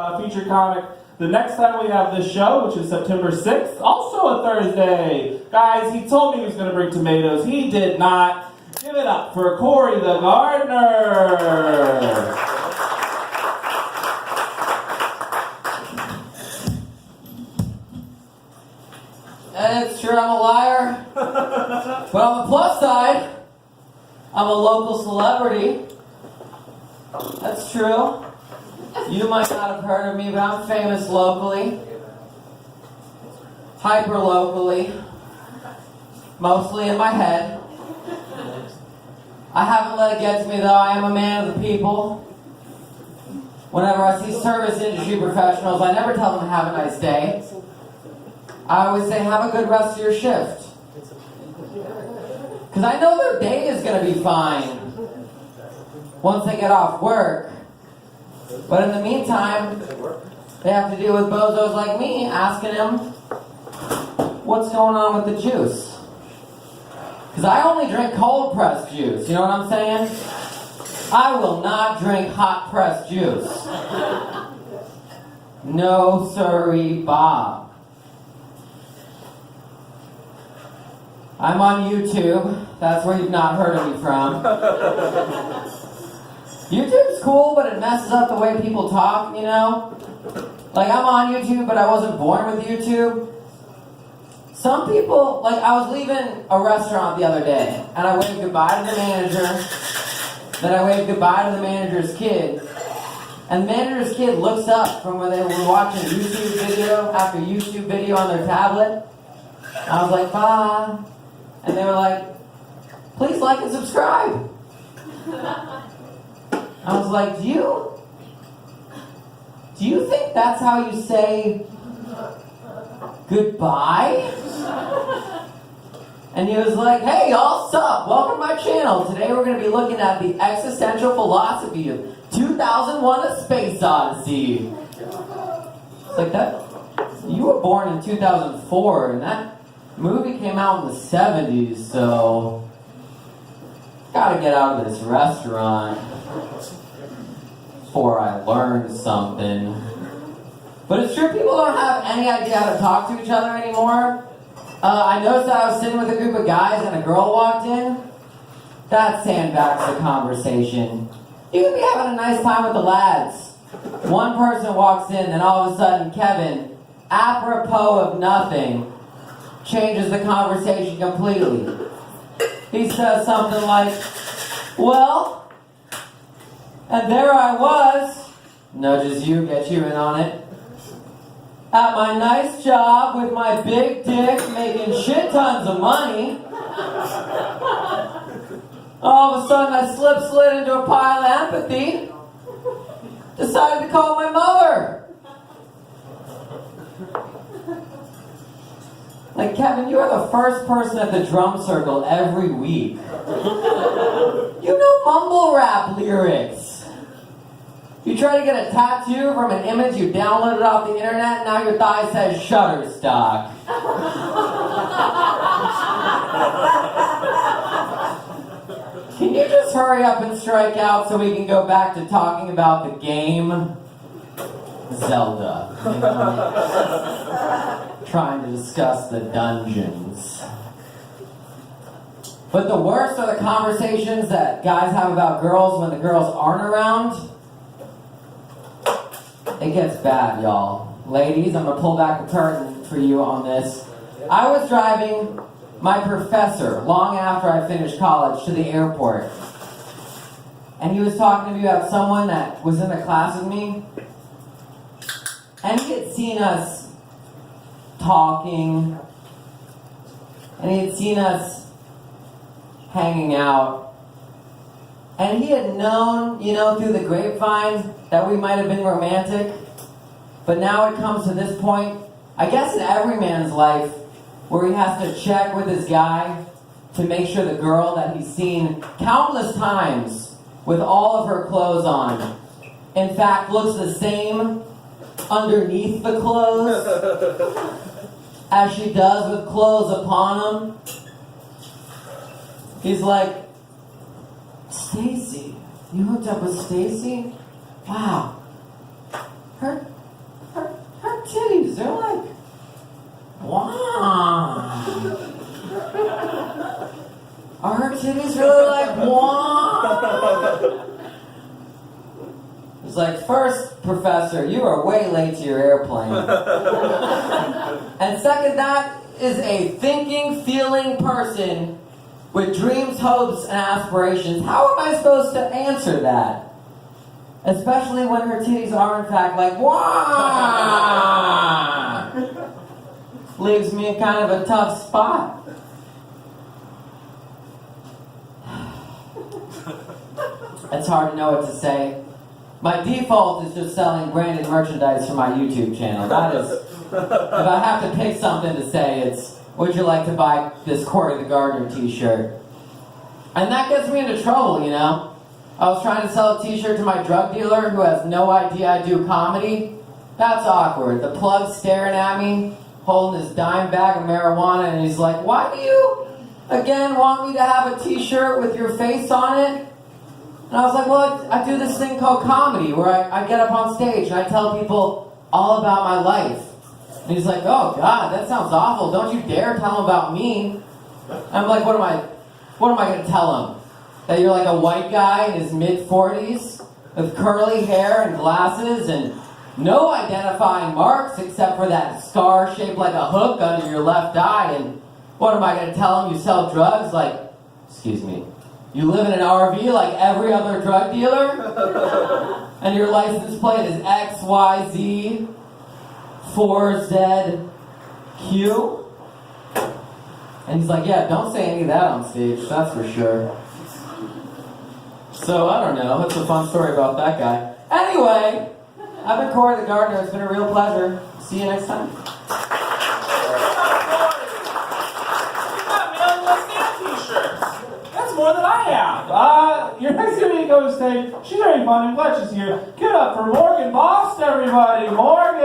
feature comic the next time we have this show, which is September 6th, also a Thursday. Guys, he told me he was going to bring tomatoes. He did not. Give it up for Cory the gardener. And it's true I'm a liar, but on the plus side, I'm a local celebrity. That's true. You might not have heard of me, but I'm famous locally. Hyper locally. Mostly in my head. I haven't let it get to me though. I am a man of the people. Whenever I see service industry professionals, I never tell them have a nice day. I always say have a good rest of your shift. Because I know their day is going to be fine once they get off work. But in the meantime, they have to deal with bozos like me asking them what's going on with the juice. Because I only drink cold pressed juice, you know what I'm saying? I will not drink hot pressed juice. No siree, Bob. I'm on YouTube. That's where you've not heard of me from. YouTube's cool, but it messes up the way people talk, you know? Like, I'm on YouTube, but I wasn't born with YouTube. Some people, like, I was leaving a restaurant the other day, and I waved goodbye to the manager, then I waved goodbye to the manager's kid, and the manager's kid looks up from where they were watching YouTube video after YouTube video on their tablet. I was like, bye. And they were like, please like and subscribe. I was like, do you think that's how you say goodbye? And he was like, hey y'all, sup? Welcome to my channel. Today we're going to be looking at the existential philosophy of 2001: A Space Odyssey. It's like that. You were born in 2004, and that movie came out in the 70s, so gotta get out of this restaurant before I learn something. But it's true, people don't have any idea how to talk to each other anymore. I noticed that I was sitting with a group of guys and a girl walked in. That sandbags the conversation. You could be having a nice time with the lads. One person walks in, and all of a sudden Kevin, apropos of nothing, changes the conversation completely. He says something like, well, and there I was, nudges you, gets you in on it, at my nice job with my big dick making shit tons of money. All of a sudden I slid into a pile of empathy, decided to call my mother. Like, Kevin, you are the first person at the drum circle every week. You know mumble rap lyrics. You try to get a tattoo from an image you downloaded off the internet, and now your thigh says Shutterstock. Can you just hurry up and strike out so we can go back to talking about the game? Zelda. You know? Trying to discuss the dungeons. But the worst are the conversations that guys have about girls when the girls aren't around. It gets bad, y'all. Ladies, I'm gonna pull back the curtain for you on this. I was driving my professor long after I finished college to the airport. And he was talking to me about someone that was in the class with me. And he had seen us talking, and he had seen us hanging out, and he had known, you know, through the grapevine that we might have been romantic, but now it comes to this point, I guess in every man's life, where he has to check with his guy to make sure the girl that he's seen countless times with all of her clothes on, in fact, looks the same underneath the clothes as she does with clothes upon him. He's like, Stacy, you hooked up with Stacy? Wow. Her titties really like, what? It's like, first, professor, you are way late to your airplane. And second, that is a thinking, feeling person with dreams, hopes, and aspirations. How am I supposed to answer that? Especially when her titties are, in fact, like, wah! Leaves me in kind of a tough spot. It's hard to know what to say. My default is just selling branded merchandise for my YouTube channel. That is, if I have to pick something to say, it's, would you like to buy this Cory the Gardener t-shirt? And that gets me into trouble, you know? I was trying to sell a t-shirt to my drug dealer who has no idea I do comedy. That's awkward. The plug's staring at me, holding this dime bag of marijuana, and he's like, why do you, again, want me to have a t-shirt with your face on it? And I was like, well, I do this thing called comedy, where I get up on stage and I tell people all about my life. And he's like, oh God, that sounds awful. Don't you dare tell him about me. And I'm like, what am I going to tell him? That you're like a white guy in his mid-40s with curly hair and glasses and no identifying marks except for that scar shaped like a hook under your left eye. And what am I going to tell him? You sell drugs? Like, excuse me, you live in an RV like every other drug dealer? And your license plate is XYZ 4ZQ? And he's like, yeah, don't say any of that on stage, that's for sure. So, I don't know, that's a fun story about that guy. Anyway, I've been Cory the Gardener. It's been a real pleasure. See you next time. You got me on the stand t-shirts. That's more than I have. Your next comedian goes to stage. She's very fun and glad she's here. Give it up for Morgan Boss, everybody. Morgan.